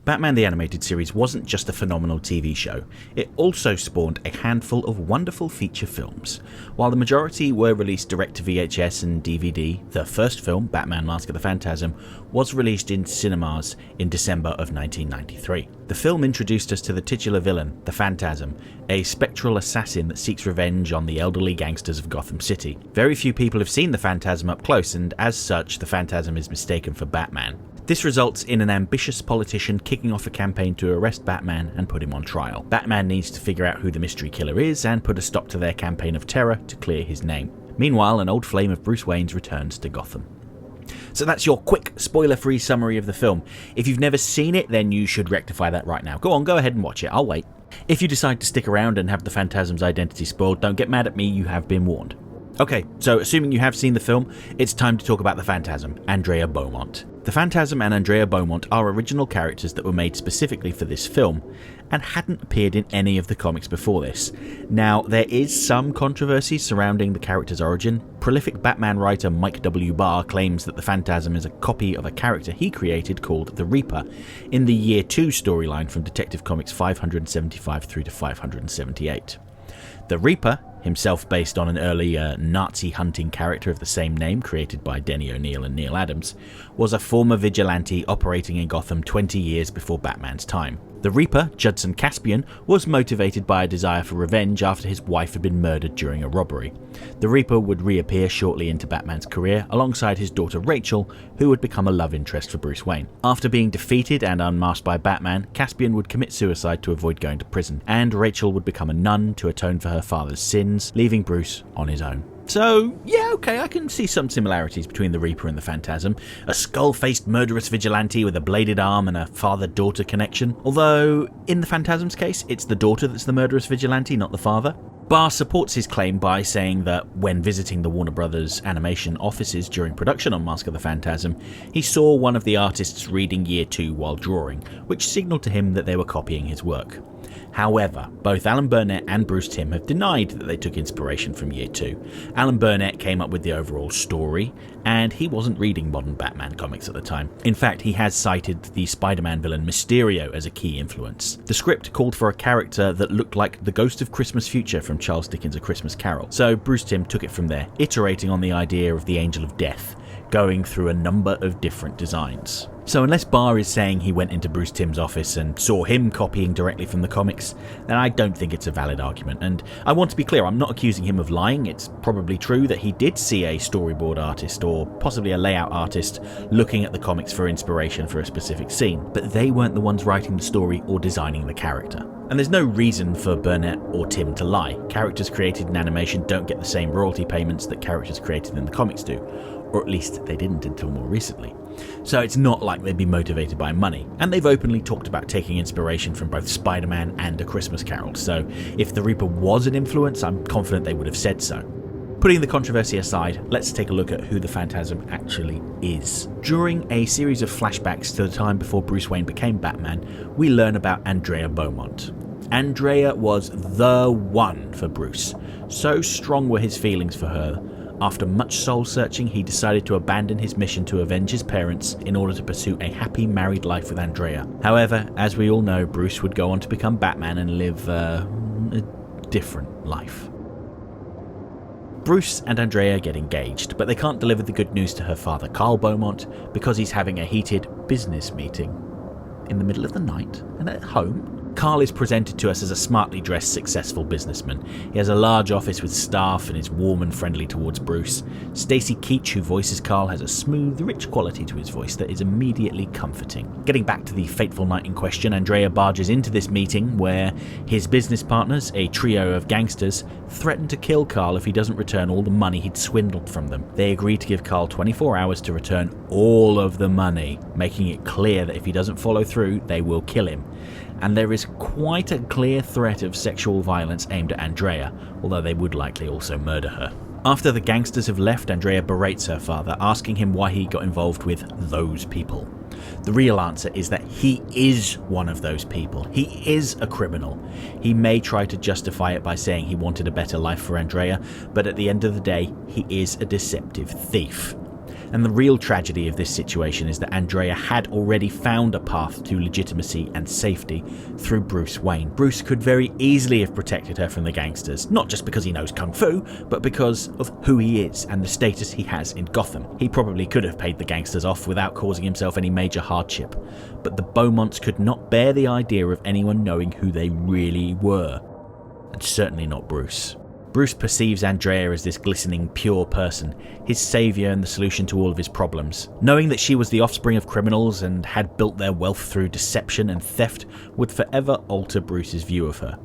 Batman the Animated Series wasn't just a phenomenal TV show, it also spawned a handful of wonderful feature films. While the majority were released direct to VHS and DVD, the first film, Batman Mask of the Phantasm, was released in cinemas in December of 1993. The film introduced us to the titular villain, the Phantasm, a spectral assassin that seeks revenge on the elderly gangsters of Gotham City. Very few people have seen the Phantasm up close, and as such, the Phantasm is mistaken for Batman. This results in an ambitious politician kicking off a campaign to arrest Batman and put him on trial. Batman needs to figure out who the mystery killer is and put a stop to their campaign of terror to clear his name. Meanwhile, an old flame of Bruce Wayne's returns to Gotham. So that's your quick, spoiler-free summary of the film. If you've never seen it, then you should rectify that right now. Go ahead and watch it, I'll wait. If you decide to stick around and have the Phantasm's identity spoiled, don't get mad at me, you have been warned. Okay, so assuming you have seen the film, it's time to talk about the Phantasm, Andrea Beaumont. The Phantasm and Andrea Beaumont are original characters that were made specifically for this film, and hadn't appeared in any of the comics before this. Now, there is some controversy surrounding the character's origin. Prolific Batman writer Mike W. Barr claims that the Phantasm is a copy of a character he created called the Reaper in the Year 2 storyline from Detective Comics 575 through to 578. The Reaper, himself based on an earlier Nazi hunting character of the same name created by Denny O'Neil and Neil Adams, was a former vigilante operating in Gotham 20 years before Batman's time. The Reaper, Judson Caspian, was motivated by a desire for revenge after his wife had been murdered during a robbery. The Reaper would reappear shortly into Batman's career alongside his daughter Rachel, who would become a love interest for Bruce Wayne. After being defeated and unmasked by Batman, Caspian would commit suicide to avoid going to prison, and Rachel would become a nun to atone for her father's sins, leaving Bruce on his own. So, yeah, okay, I can see some similarities between the Reaper and the Phantasm. A skull-faced murderous vigilante with a bladed arm and a father-daughter connection. Although, in the Phantasm's case, it's the daughter that's the murderous vigilante, not the father. Barr supports his claim by saying that when visiting the Warner Brothers animation offices during production on Mask of the Phantasm, he saw one of the artists reading Year 2 while drawing, which signalled to him that they were copying his work. However, both Alan Burnett and Bruce Timm have denied that they took inspiration from Year 2. Alan Burnett came up with the overall story, and he wasn't reading modern Batman comics at the time. In fact, he has cited the Spider-Man villain Mysterio as a key influence. The script called for a character that looked like the Ghost of Christmas Future from Charles Dickens' A Christmas Carol, so Bruce Timm took it from there, iterating on the idea of the Angel of Death, going through a number of different designs. So unless Barr is saying he went into Bruce Timm's office and saw him copying directly from the comics, then I don't think it's a valid argument. And I want to be clear, I'm not accusing him of lying. It's probably true that he did see a storyboard artist or possibly a layout artist looking at the comics for inspiration for a specific scene, but they weren't the ones writing the story or designing the character. And there's no reason for Burnett or Timm to lie. Characters created in animation don't get the same royalty payments that characters created in the comics do, or at least they didn't until more recently. So it's not like they'd be motivated by money, and they've openly talked about taking inspiration from both Spider-Man and A Christmas Carol, so if the Reaper was an influence, I'm confident they would have said so. Putting the controversy aside, let's take a look at who the Phantasm actually is. During a series of flashbacks to the time before Bruce Wayne became Batman, we learn about Andrea Beaumont. Andrea was the one for Bruce. So strong were his feelings for her. After much soul-searching, he decided to abandon his mission to avenge his parents in order to pursue a happy married life with Andrea. However, as we all know, Bruce would go on to become Batman and live a different life. Bruce and Andrea get engaged, but they can't deliver the good news to her father, Carl Beaumont, because he's having a heated business meeting in the middle of the night and at home. Carl is presented to us as a smartly dressed, successful businessman. He has a large office with staff and is warm and friendly towards Bruce. Stacey Keach, who voices Carl, has a smooth, rich quality to his voice that is immediately comforting. Getting back to the fateful night in question, Andrea barges into this meeting where his business partners, a trio of gangsters, threaten to kill Carl if he doesn't return all the money he'd swindled from them. They agree to give Carl 24 hours to return all of the money, making it clear that if he doesn't follow through, they will kill him. And there is quite a clear threat of sexual violence aimed at Andrea, although they would likely also murder her. After the gangsters have left, Andrea berates her father, asking him why he got involved with those people. The real answer is that he is one of those people. He is a criminal. He may try to justify it by saying he wanted a better life for Andrea, but at the end of the day, he is a deceptive thief. And the real tragedy of this situation is that Andrea had already found a path to legitimacy and safety through Bruce Wayne. Bruce could very easily have protected her from the gangsters, not just because he knows Kung Fu, but because of who he is and the status he has in Gotham. He probably could have paid the gangsters off without causing himself any major hardship, but the Beaumonts could not bear the idea of anyone knowing who they really were. And certainly not Bruce. Bruce perceives Andrea as this glistening, pure person, his saviour and the solution to all of his problems. Knowing that she was the offspring of criminals and had built their wealth through deception and theft would forever alter Bruce's view of her.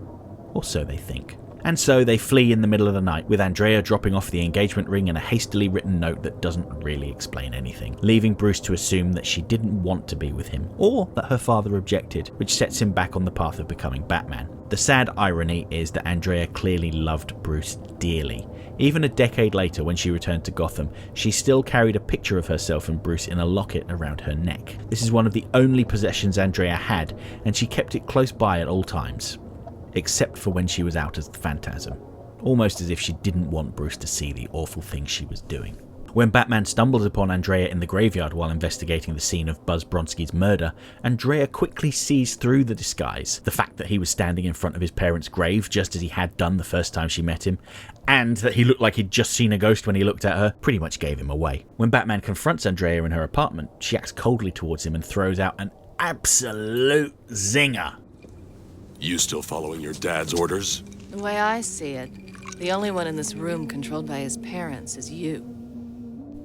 Or so they think. And so they flee in the middle of the night, with Andrea dropping off the engagement ring and a hastily written note that doesn't really explain anything, leaving Bruce to assume that she didn't want to be with him, or that her father objected, which sets him back on the path of becoming Batman. The sad irony is that Andrea clearly loved Bruce dearly. Even a decade later, when she returned to Gotham, she still carried a picture of herself and Bruce in a locket around her neck. This is one of the only possessions Andrea had, and she kept it close by at all times. Except for when she was out as the Phantasm, almost as if she didn't want Bruce to see the awful things she was doing. When Batman stumbles upon Andrea in the graveyard while investigating the scene of Buzz Bronski's murder, Andrea quickly sees through the disguise. The fact that he was standing in front of his parents' grave just as he had done the first time she met him, and that he looked like he'd just seen a ghost when he looked at her, pretty much gave him away. When Batman confronts Andrea in her apartment, she acts coldly towards him and throws out an absolute zinger. You still following your dad's orders? The way I see it, the only one in this room controlled by his parents is you.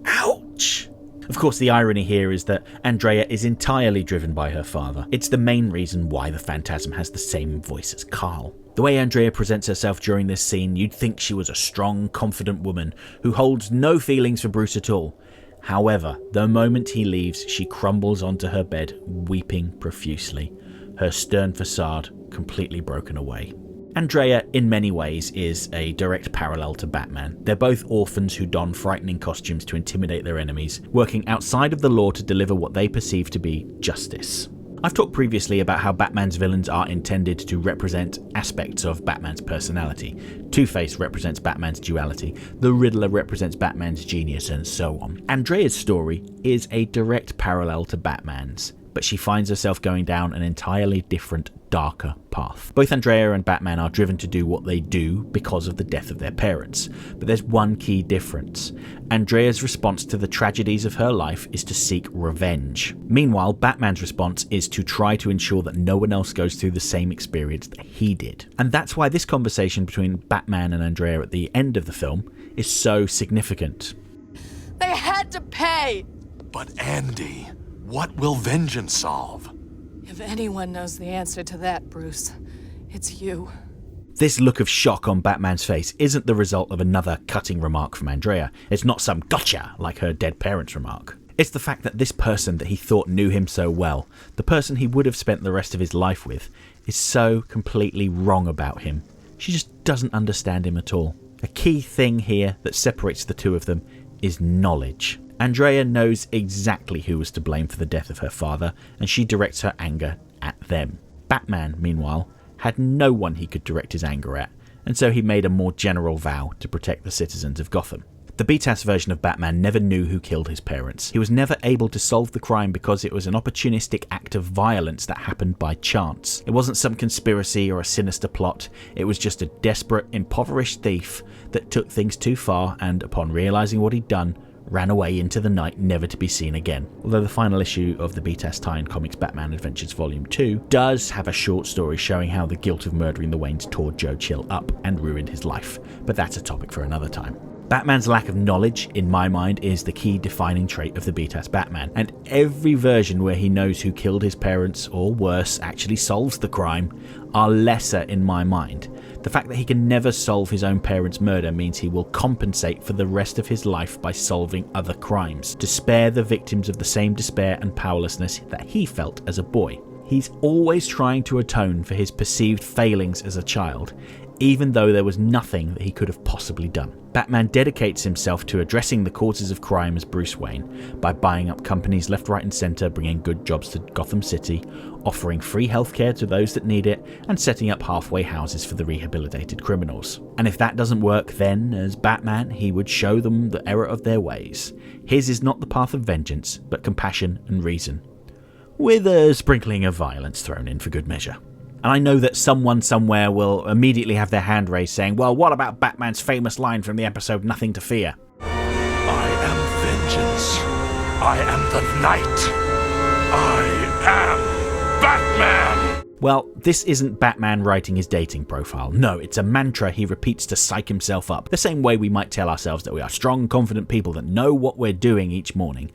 Ouch! Of course, the irony here is that Andrea is entirely driven by her father. It's the main reason why the Phantasm has the same voice as Carl. The way Andrea presents herself during this scene, you'd think she was a strong, confident woman who holds no feelings for Bruce at all. However, the moment he leaves, she crumbles onto her bed, weeping profusely, her stern facade completely broken away. Andrea, in many ways, is a direct parallel to Batman. They're both orphans who don frightening costumes to intimidate their enemies, working outside of the law to deliver what they perceive to be justice. I've talked previously about how Batman's villains are intended to represent aspects of Batman's personality. Two-Face represents Batman's duality, the Riddler represents Batman's genius, and so on. Andrea's story is a direct parallel to Batman's, but she finds herself going down an entirely different, darker path. Both Andrea and Batman are driven to do what they do because of the death of their parents, but there's one key difference. Andrea's response to the tragedies of her life is to seek revenge. Meanwhile, Batman's response is to try to ensure that no one else goes through the same experience that he did. And that's why this conversation between Batman and Andrea at the end of the film is so significant. They had to pay! But Andy, what will vengeance solve? If anyone knows the answer to that, Bruce, it's you. This look of shock on Batman's face isn't the result of another cutting remark from Andrea. It's not some gotcha like her dead parents' remark. It's the fact that this person that he thought knew him so well, the person he would have spent the rest of his life with, is so completely wrong about him. She just doesn't understand him at all. A key thing here that separates the two of them is knowledge. Andrea knows exactly who was to blame for the death of her father, and she directs her anger at them. Batman, meanwhile, had no one he could direct his anger at, and so he made a more general vow to protect the citizens of Gotham. The btas version of Batman never knew who killed his parents. He was never able to solve the crime because it was an opportunistic act of violence that happened by chance. It wasn't some conspiracy or a sinister plot. It was just a desperate, impoverished thief that took things too far and, upon realizing what he'd done, ran away into the night, never to be seen again. Although the final issue of the btas tie-in comics Batman Adventures Volume 2 does have a short story showing how the guilt of murdering the Waynes tore Joe Chill up and ruined his life, but that's a topic for another time. Batman's lack of knowledge, in my mind, is the key defining trait of the btas Batman, and every version where he knows who killed his parents, or worse, actually solves the crime, are lesser in my mind. The fact that he can never solve his own parents' murder means he will compensate for the rest of his life by solving other crimes, to spare the victims of the same despair and powerlessness that he felt as a boy. He's always trying to atone for his perceived failings as a child, even though there was nothing that he could have possibly done. Batman dedicates himself to addressing the causes of crime as Bruce Wayne by buying up companies left, right and centre, bringing good jobs to Gotham City, offering free healthcare to those that need it, and setting up halfway houses for the rehabilitated criminals. And if that doesn't work, then, as Batman, he would show them the error of their ways. His is not the path of vengeance, but compassion and reason, with a sprinkling of violence thrown in for good measure. And I know that someone somewhere will immediately have their hand raised saying, well, what about Batman's famous line from the episode Nothing to Fear? I am vengeance. I am the night. I am Batman. Well, this isn't Batman writing his dating profile. No, it's a mantra he repeats to psych himself up, the same way we might tell ourselves that we are strong, confident people that know what we're doing each morning.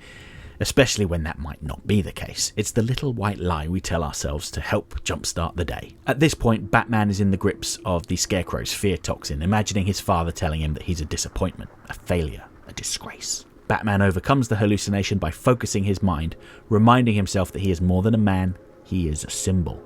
Especially when that might not be the case. It's the little white lie we tell ourselves to help jumpstart the day. At this point, Batman is in the grips of the Scarecrow's fear toxin, imagining his father telling him that he's a disappointment, a failure, a disgrace. Batman overcomes the hallucination by focusing his mind, reminding himself that he is more than a man, he is a symbol.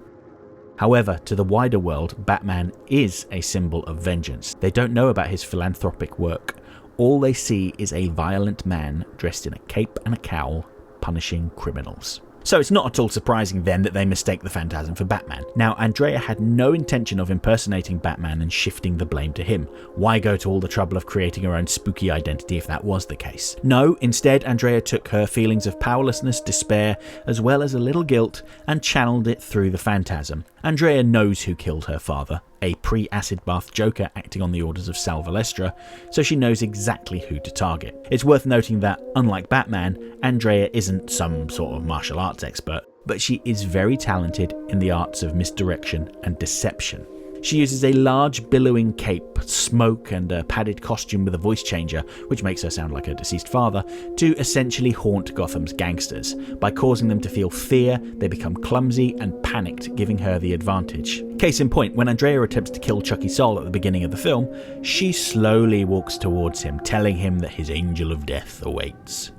However, to the wider world, Batman is a symbol of vengeance. They don't know about his philanthropic work. All they see is a violent man dressed in a cape and a cowl, punishing criminals. So it's not at all surprising then that they mistake the Phantasm for Batman. Now, Andrea had no intention of impersonating Batman and shifting the blame to him. Why go to all the trouble of creating her own spooky identity if that was the case? No, instead Andrea took her feelings of powerlessness, despair, as well as a little guilt, and channeled it through the Phantasm. Andrea knows who killed her father, a pre-acid bath Joker acting on the orders of Sal Valestra, so she knows exactly who to target. It's worth noting that, unlike Batman, Andrea isn't some sort of martial arts expert, but she is very talented in the arts of misdirection and deception. She uses a large billowing cape, smoke and a padded costume with a voice changer, which makes her sound like her deceased father, to essentially haunt Gotham's gangsters. By causing them to feel fear, they become clumsy and panicked, giving her the advantage. Case in point, when Andrea attempts to kill Chucky Sol at the beginning of the film, she slowly walks towards him, telling him that his angel of death awaits.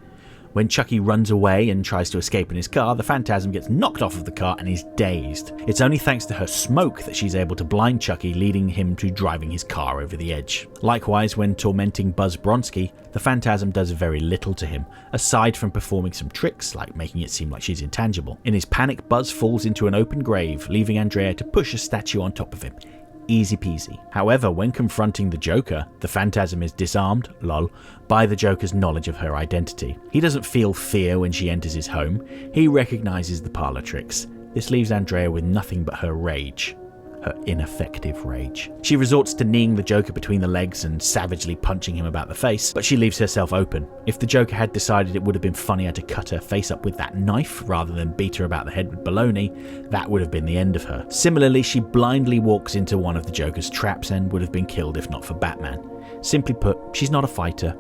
When Chucky runs away and tries to escape in his car, the Phantasm gets knocked off of the car and is dazed. It's only thanks to her smoke that she's able to blind Chucky, leading him to driving his car over the edge. Likewise, when tormenting Buzz Bronski, the Phantasm does very little to him, aside from performing some tricks like making it seem like she's intangible. In his panic, Buzz falls into an open grave, leaving Andrea to push a statue on top of him. Easy peasy. However, when confronting the Joker, the Phantasm is disarmed, lol, by the Joker's knowledge of her identity. He doesn't feel fear when she enters his home, he recognises the parlour tricks. This leaves Andrea with nothing but her rage. Her ineffective rage. She resorts to kneeing the Joker between the legs and savagely punching him about the face, but she leaves herself open. If the Joker had decided it would have been funnier to cut her face up with that knife rather than beat her about the head with baloney, that would have been the end of her. Similarly, she blindly walks into one of the Joker's traps and would have been killed if not for Batman. Simply put, she's not a fighter.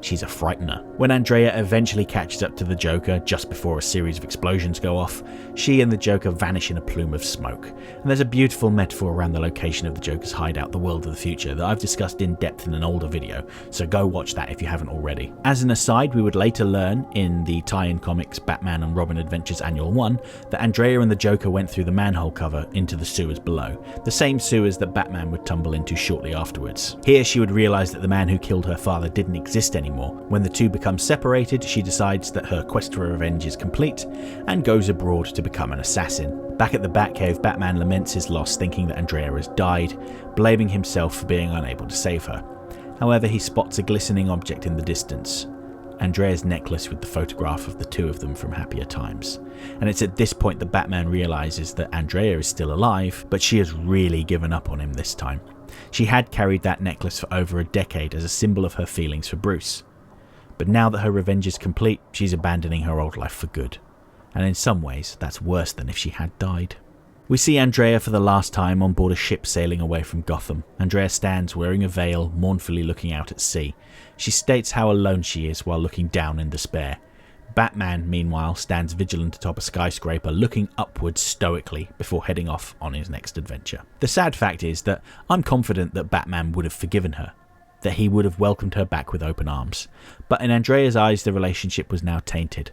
She's a frightener. When Andrea eventually catches up to the Joker just before a series of explosions go off, she and the Joker vanish in a plume of smoke. And there's a beautiful metaphor around the location of the Joker's hideout, the world of the future, that I've discussed in depth in an older video, so go watch that if you haven't already. As an aside, we would later learn in the tie-in comics Batman and Robin Adventures Annual 1 that Andrea and the Joker went through the manhole cover into the sewers below, the same sewers that Batman would tumble into shortly afterwards. Here she would realise that the man who killed her father didn't exist anymore. When the two become separated, she decides that her quest for revenge is complete and goes abroad to become an assassin. Back at the Batcave, Batman laments his loss, thinking that Andrea has died, blaming himself for being unable to save her. However, he spots a glistening object in the distance, Andrea's necklace with the photograph of the two of them from happier times. And it's at this point that Batman realises that Andrea is still alive, but she has really given up on him this time. She had carried that necklace for over a decade as a symbol of her feelings for Bruce. But now that her revenge is complete, she's abandoning her old life for good. And in some ways, that's worse than if she had died. We see Andrea for the last time on board a ship sailing away from Gotham. Andrea stands wearing a veil, mournfully looking out at sea. She states how alone she is while looking down in despair. Batman, meanwhile, stands vigilant atop a skyscraper, looking upwards stoically before heading off on his next adventure. The sad fact is that I'm confident that Batman would have forgiven her, that he would have welcomed her back with open arms. But in Andrea's eyes, the relationship was now tainted.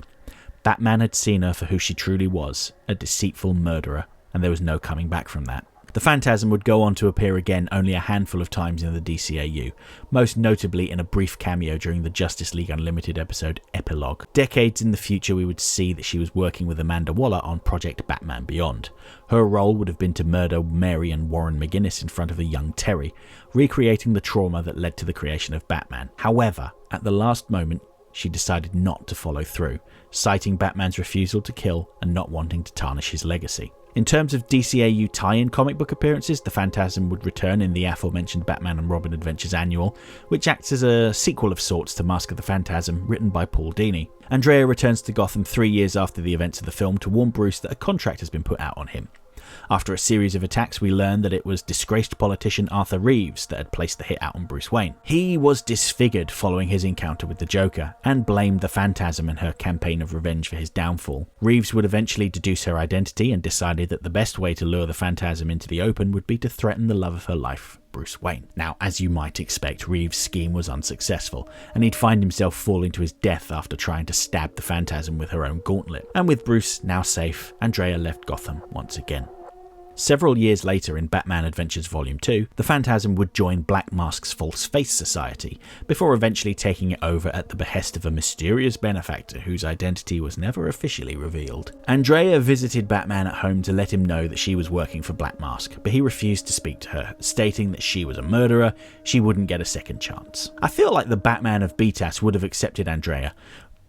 Batman had seen her for who she truly was, a deceitful murderer, and there was no coming back from that. The Phantasm would go on to appear again only a handful of times in the DCAU, most notably in a brief cameo during the Justice League Unlimited episode Epilogue. Decades in the future we would see that she was working with Amanda Waller on Project Batman Beyond. Her role would have been to murder Mary and Warren McGinnis in front of a young Terry, recreating the trauma that led to the creation of Batman. However, at the last moment, she decided not to follow through, citing Batman's refusal to kill and not wanting to tarnish his legacy. In terms of DCAU tie-in comic book appearances, the Phantasm would return in the aforementioned Batman and Robin Adventures Annual, which acts as a sequel of sorts to Mask of the Phantasm, written by Paul Dini. Andrea returns to Gotham 3 years after the events of the film to warn Bruce that a contract has been put out on him. After a series of attacks, we learn that it was disgraced politician Arthur Reeves that had placed the hit out on Bruce Wayne. He was disfigured following his encounter with the Joker, and blamed the Phantasm and her campaign of revenge for his downfall. Reeves would eventually deduce her identity and decided that the best way to lure the Phantasm into the open would be to threaten the love of her life, Bruce Wayne. Now, as you might expect, Reeves' scheme was unsuccessful, and he'd find himself falling to his death after trying to stab the Phantasm with her own gauntlet. And with Bruce now safe, Andrea left Gotham once again. Several years later in Batman Adventures Volume 2, the Phantasm would join Black Mask's False Face Society, before eventually taking it over at the behest of a mysterious benefactor whose identity was never officially revealed. Andrea visited Batman at home to let him know that she was working for Black Mask, but he refused to speak to her, stating that she was a murderer, she wouldn't get a second chance. I feel like the Batman of btas would have accepted Andrea,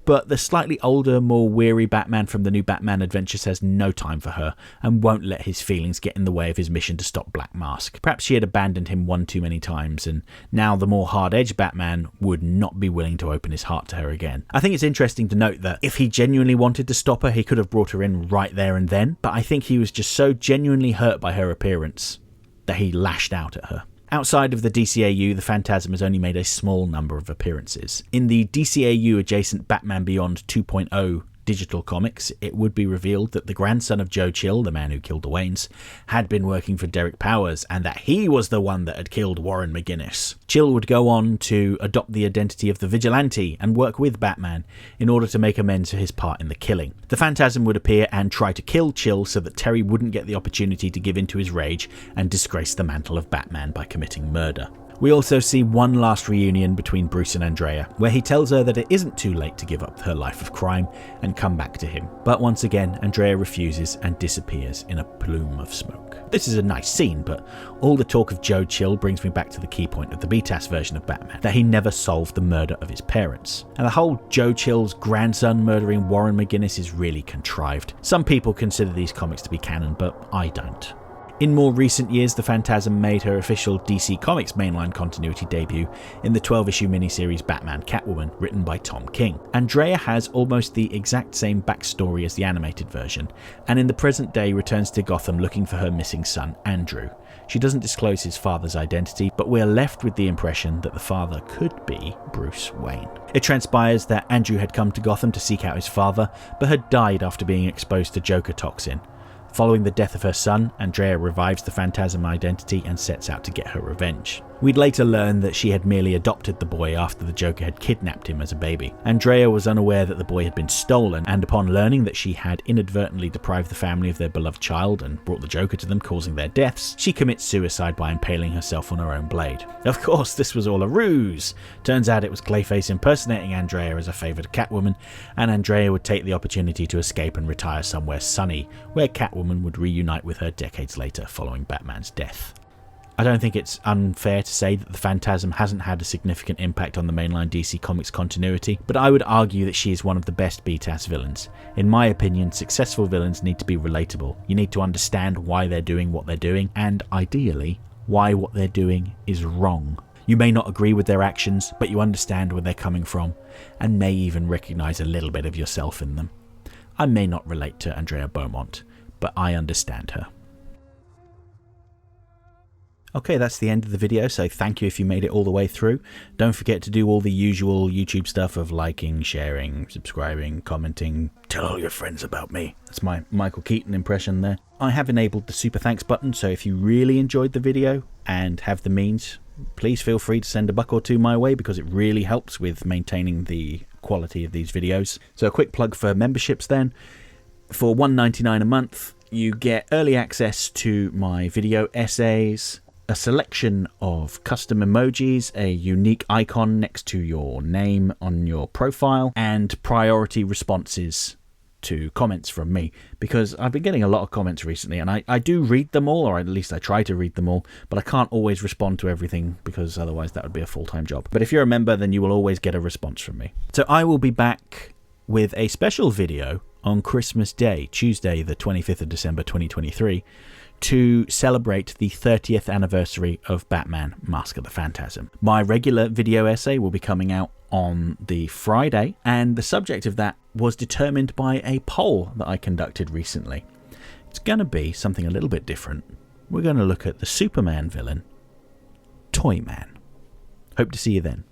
but the slightly older, more weary Batman from the new Batman Adventures has no time for her and won't let his feelings get in the way of his mission to stop Black Mask. Perhaps she had abandoned him one too many times, and now the more hard-edged Batman would not be willing to open his heart to her again. I think it's interesting to note that if he genuinely wanted to stop her, he could have brought her in right there and then, but I think he was just so genuinely hurt by her appearance that he lashed out at her. Outside of the DCAU, the Phantasm has only made a small number of appearances. In the DCAU-adjacent Batman Beyond 2.0 digital comics, it would be revealed that the grandson of Joe Chill, the man who killed the Waynes, had been working for Derek Powers, and that he was the one that had killed Warren McGinnis. Chill would go on to adopt the identity of the Vigilante and work with Batman in order to make amends for his part in the killing. The Phantasm would appear and try to kill Chill so that Terry wouldn't get the opportunity to give in to his rage and disgrace the mantle of Batman by committing murder. We also see one last reunion between Bruce and Andrea, where he tells her that it isn't too late to give up her life of crime and come back to him. But once again, Andrea refuses and disappears in a plume of smoke. This is a nice scene, but all the talk of Joe Chill brings me back to the key point of the btas version of Batman, that he never solved the murder of his parents. And the whole Joe Chill's grandson murdering Warren McGinnis is really contrived. Some people consider these comics to be canon, but I don't. In more recent years, the Phantasm made her official DC Comics mainline continuity debut in the 12-issue miniseries Batman Catwoman, written by Tom King. Andrea has almost the exact same backstory as the animated version, and in the present day returns to Gotham looking for her missing son, Andrew. She doesn't disclose his father's identity, but we're left with the impression that the father could be Bruce Wayne. It transpires that Andrew had come to Gotham to seek out his father, but had died after being exposed to Joker toxin. Following the death of her son, Andrea revives the Phantasm identity and sets out to get her revenge. We'd later learn that she had merely adopted the boy after the Joker had kidnapped him as a baby. Andrea was unaware that the boy had been stolen, and upon learning that she had inadvertently deprived the family of their beloved child and brought the Joker to them, causing their deaths, she commits suicide by impaling herself on her own blade. Of course, this was all a ruse. Turns out it was Clayface impersonating Andrea as a favour to Catwoman, and Andrea would take the opportunity to escape and retire somewhere sunny, where Catwoman would reunite with her decades later following Batman's death. I don't think it's unfair to say that the Phantasm hasn't had a significant impact on the mainline DC Comics continuity, but I would argue that she is one of the best btas villains. In my opinion, successful villains need to be relatable. You need to understand why they're doing what they're doing, and ideally, why what they're doing is wrong. You may not agree with their actions, but you understand where they're coming from, and may even recognise a little bit of yourself in them. I may not relate to Andrea Beaumont, but I understand her. Okay, that's the end of the video, so thank you if you made it all the way through. Don't forget to do all the usual YouTube stuff of liking, sharing, subscribing, commenting. Tell all your friends about me. That's my Michael Keaton impression there. I have enabled the super thanks button, so if you really enjoyed the video and have the means, please feel free to send a buck or two my way, because it really helps with maintaining the quality of these videos. So a quick plug for memberships then. For $1.99 a month, You get early access to my video essays, a selection of custom emojis, a unique icon next to your name on your profile, and priority responses to comments from me, because I've been getting a lot of comments recently, and I do read them all, or at least I try to read them all, but I can't always respond to everything because otherwise that would be a full-time job. But if you're a member, then you will always get a response from me. So I will be back with a special video on Christmas Day, Tuesday the 25th of December 2023, to celebrate the 30th anniversary of Batman Mask of the Phantasm. My regular video essay will be coming out on the Friday, and the subject of that was determined by a poll that I conducted recently. It's going to be something a little bit different. We're going to look at the Superman villain, Toyman. Hope to see you then.